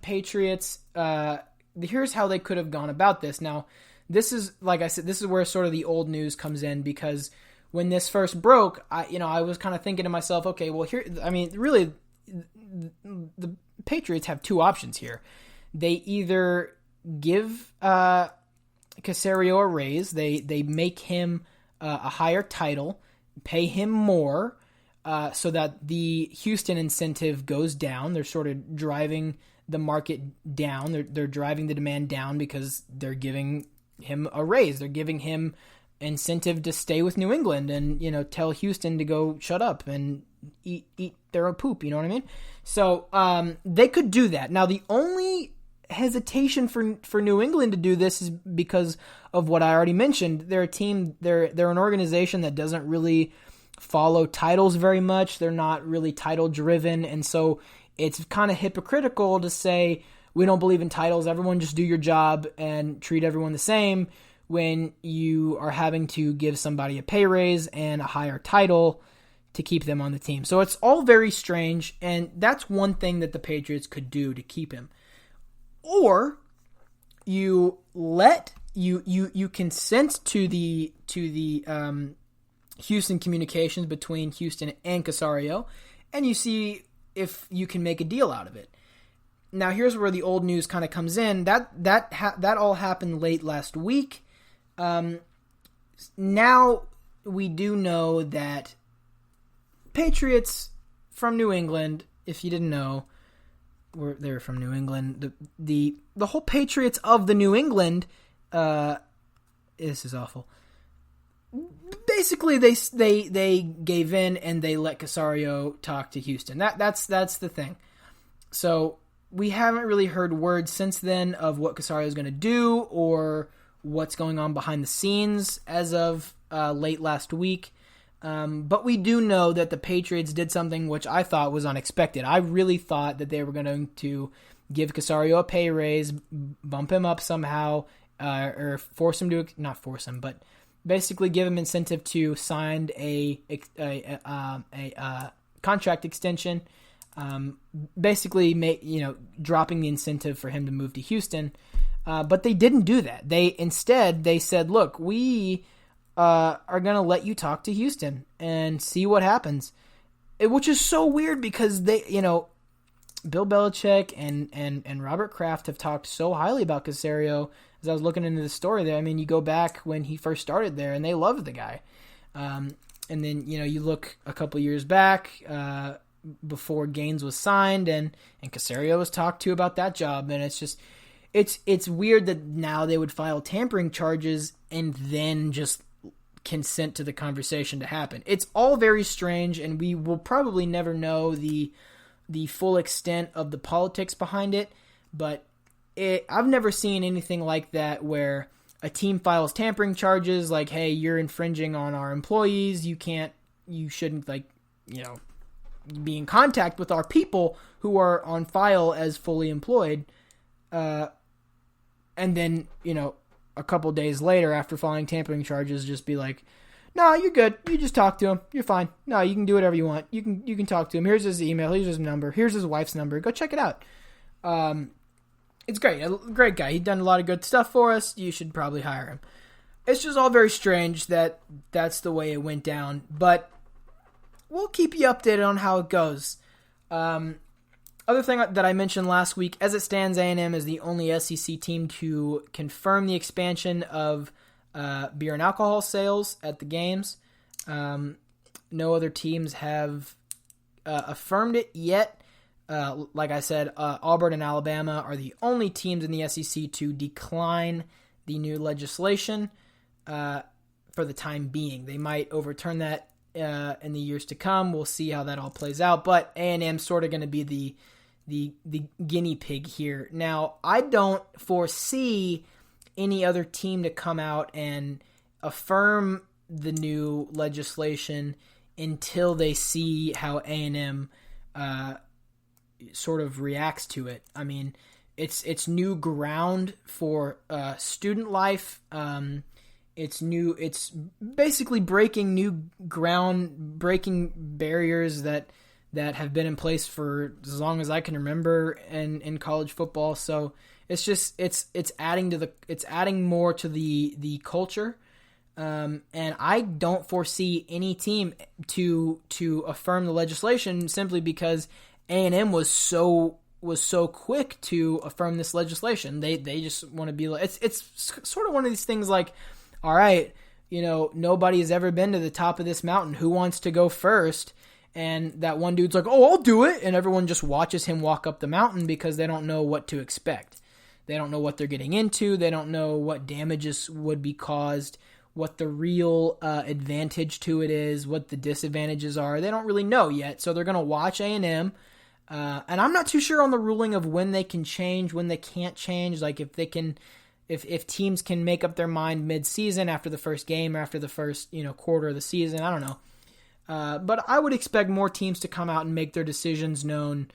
Patriots, here's how they could have gone about this. Now, this is, like I said, this is where sort of the old news comes in, because when this first broke, I was kind of thinking to myself, okay, well, really, the Patriots have two options here. They either give Caserio a raise, they make him a higher title, pay him more, so that the Houston incentive goes down. They're sort of driving the market down. They're driving the demand down because they're giving him a raise. They're giving him incentive to stay with New England and, tell Houston to go shut up and eat their own poop. You know what I mean? So they could do that. Now, the only hesitation for New England to do this is because of what I already mentioned. They're a team. They're an organization that doesn't really follow titles very much. They're not really title driven, and so it's kind of hypocritical to say we don't believe in titles. Everyone just do your job and treat everyone the same, when you are having to give somebody a pay raise and a higher title to keep them on the team. So it's all very strange, and that's one thing that the Patriots could do to keep him. Or you consent to the Houston communications between Houston and Caserio, and you see if you can make a deal out of it. Now, here's where the old news kind of comes in. That all happened late last week. Now we do know that Patriots from New England, if you didn't know, they're from New England. The whole Patriots of the New England, this is awful. Basically, they gave in and they let Caserio talk to Houston. That's the thing. So we haven't really heard words since then of what Caserio is going to do or what's going on behind the scenes as of late last week. But we do know that the Patriots did something which I thought was unexpected. I really thought that they were going to give Caserio a pay raise, bump him up somehow, or force him to, not force him, but basically give him incentive to sign a contract extension. Basically, dropping the incentive for him to move to Houston. But they didn't do that. Instead they said, look, we are going to let you talk to Houston and see what happens. Which is so weird because they, Bill Belichick and Robert Kraft have talked so highly about Caserio. As I was looking into the story there, I mean, you go back when he first started there and they loved the guy. And then, you look a couple years back, before Gaines was signed and Caserio was talked to about that job. And it's just, it's weird that now they would file tampering charges and then just consent to the conversation to happen. It's all very strange, and we will probably never know the full extent of the politics behind it, but I've never seen anything like that where a team files tampering charges like, hey, you're infringing on our employees, you shouldn't be in contact with our people who are on file as fully employed, and then, a couple days later after filing tampering charges, just be like, no, you're good. You just talk to him. You're fine. No, you can do whatever you want. You can talk to him. Here's his email. Here's his number. Here's his wife's number. Go check it out. It's great. A great guy. He's done a lot of good stuff for us. You should probably hire him. It's just all very strange that that's the way it went down. But we'll keep you updated on how it goes. Other thing that I mentioned last week, as it stands, A&M is the only SEC team to confirm the expansion of beer and alcohol sales at the games. No other teams have affirmed it yet. Like I said, Auburn and Alabama are the only teams in the SEC to decline the new legislation for the time being. They might overturn that in the years to come. We'll see how that all plays out. But A&M sort of going to be the guinea pig here. Now, I don't foresee any other team to come out and affirm the new legislation until they see how A&M sort of reacts to it. I mean, it's new ground for student life. It's basically breaking new ground, breaking barriers that that have been in place for as long as I can remember in college football. So it's just it's adding more to the culture. And I don't foresee any team to affirm the legislation simply because A&M was so quick to affirm this legislation. They just want to be like, it's sort of one of these things like, all right, nobody has ever been to the top of this mountain. Who wants to go first? And that one dude's like, oh, I'll do it. And everyone just watches him walk up the mountain because they don't know what to expect. They don't know what they're getting into. They don't know what damages would be caused, what the real advantage to it is, what the disadvantages are. They don't really know yet. So they're going to watch A&M. And I'm not too sure on the ruling of when they can change, when they can't change. Like if teams can make up their mind mid-season after the first game or after the first quarter of the season. I don't know. But I would expect more teams to come out and make their decisions known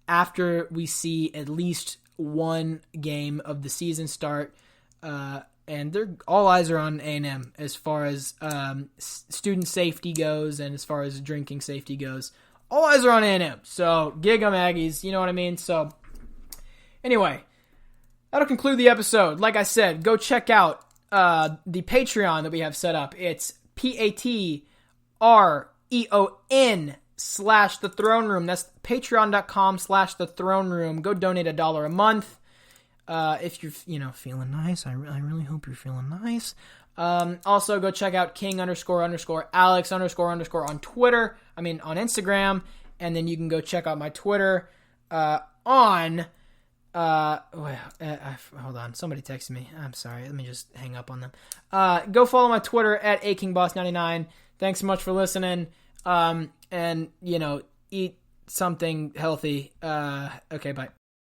after we see at least one game of the season start. And all eyes are on A&M as far as student safety goes and as far as drinking safety goes. All eyes are on A&M. So gig 'em Aggies, you know what I mean? So anyway, that'll conclude the episode. Like I said, go check out the Patreon that we have set up. It's Patreon/The Throne Room. That's patreon.com/The Throne Room. Go donate $1 a month. If you're, feeling nice, I really hope you're feeling nice. Also go check out King__Alex_ on Twitter. On Instagram. And then you can go check out my Twitter, on, hold on. Somebody texted me. I'm sorry. Let me just hang up on them. Go follow my Twitter at AKingBoss99. Thanks so much for listening. And, eat something healthy. Okay, bye.